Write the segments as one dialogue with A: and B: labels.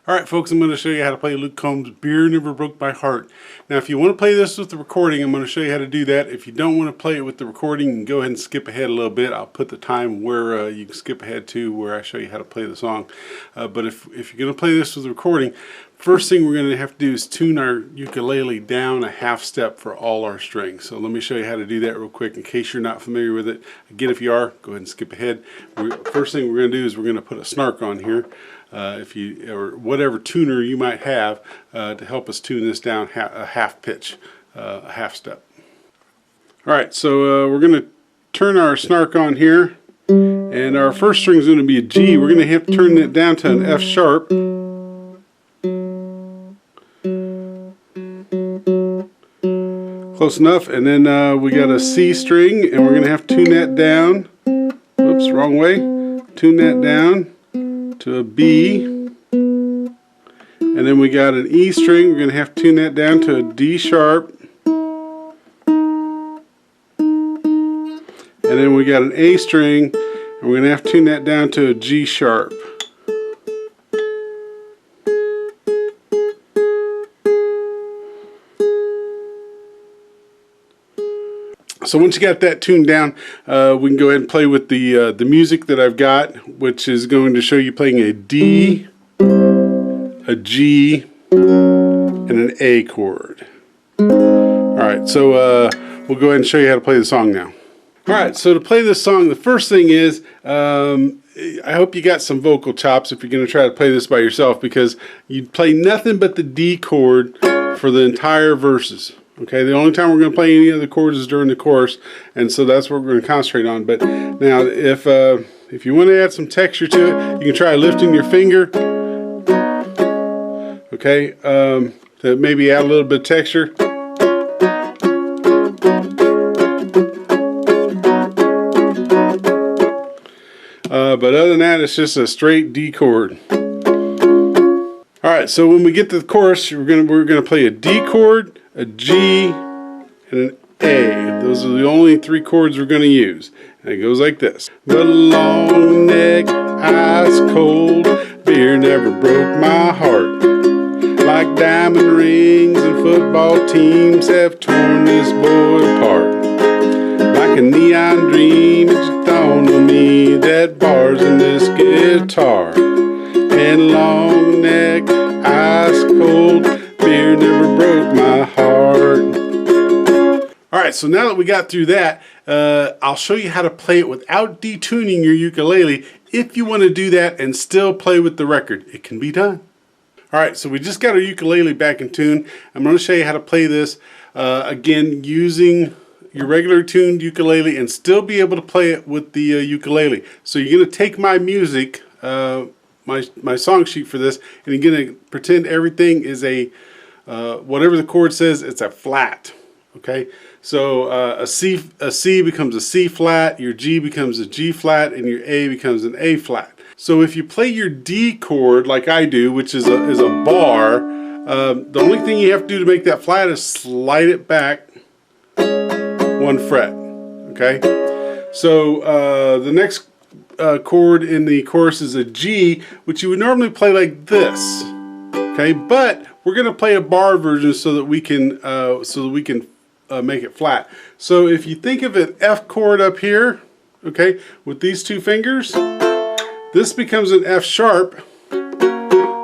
A: Alright folks, I'm going to show you how to play Luke Combs' Beer Never Broke My Heart. Now if you want to play this with the recording, I'm going to show you how to do that. If you don't want to play it with the recording, you can go ahead and skip ahead a little bit. I'll put the time where you can skip ahead to where I show you how to play the song. But if you're going to play this with the recording, first thing we're going to have to do is tune our ukulele down a half step for all our strings. So let me show you how to do that real quick in case you're not familiar with it. Again, if you are, go ahead and skip ahead. First thing we're going to do is we're going to put a snark on here. Or whatever tuner you might have to help us tune this down a half pitch, a half step. Alright, so we're going to turn our snark on here, and our first string is going to be a G. We're going to have to turn it down to an F sharp. Close enough, and then we got a C string, and we're going to have to tune that down. Oops, wrong way. Tune that down to a B, and then we got an E string. We're going to have to tune that down to a D sharp, and then we got an A string, and we're going to have to tune that down to a G sharp. So once you got that tuned down, we can go ahead and play with the music that I've got, which is going to show you playing a D, a G, and an A chord. Alright, so we'll go ahead and show you how to play the song now. Alright, so to play this song, the first thing is, I hope you got some vocal chops if you're going to try to play this by yourself, because you play nothing but the D chord for the entire verses. Okay, the only time we're going to play any other chords is during the chorus, and so that's what we're going to concentrate on. But now, if you want to add some texture to it, you can try lifting your finger. Okay, to maybe add a little bit of texture. But other than that, it's just a straight D chord. All right, so when we get to the chorus, we're gonna play a D chord, a G, and an A. Those are the only three chords we're going to use. And it goes like this. The long neck, ice cold, beer never broke my heart. Like diamond rings and football teams have torn this boy apart. Like a neon dream, it's dawned on me that bars in this guitar. And long neck, ice cold, beer never broke my heart. Alright, so now that we got through that, I'll show you how to play it without detuning your ukulele if you want to do that and still play with the record. It can be done. Alright, so we just got our ukulele back in tune. I'm going to show you how to play this again using your regular tuned ukulele and still be able to play it with the ukulele. So you're going to take my music, my song sheet for this, and you're going to pretend everything is a whatever the chord says, it's a flat. Okay, so a C becomes a C flat, your G becomes a G flat, and your A becomes an A flat. So if you play your D chord like I do, which is a bar, the only thing you have to do to make that flat is slide it back one fret. Okay, so the next chord in the chorus is a G, which you would normally play like this. Okay, but we're going to play a bar version so that we can make it flat. So if you think of an F chord up here, okay, with these two fingers, this becomes an F sharp,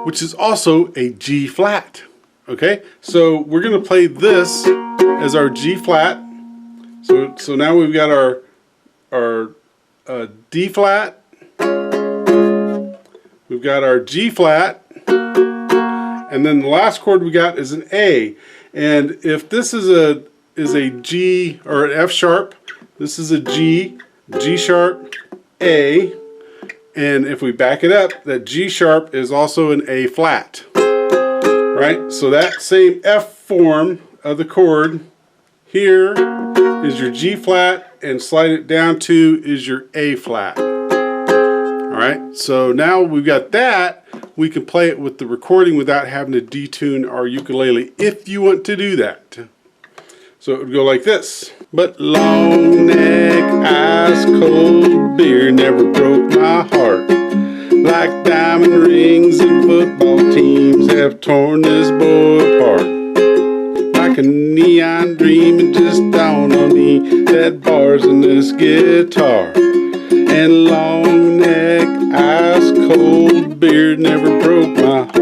A: which is also a G flat. Okay, so we're going to play this as our G flat. So now we've got our D flat, we've got our G flat, and then the last chord we got is an A. And if this is a G or an F sharp, this is a G, G sharp, A, and if we back it up, that G sharp is also an A flat. Right? So that same F form of the chord here is your G flat, and slide it down to is your A flat. Alright, so now we've got that, we can play it with the recording without having to detune our ukulele if you want to do that. So it would go like this. But long neck, ice cold, beer never broke my heart. Like diamond rings and football teams have torn this boy apart. Like a neon dream, it just dawned on me that bars in this guitar and long neck, ice cold beard never broke my heart.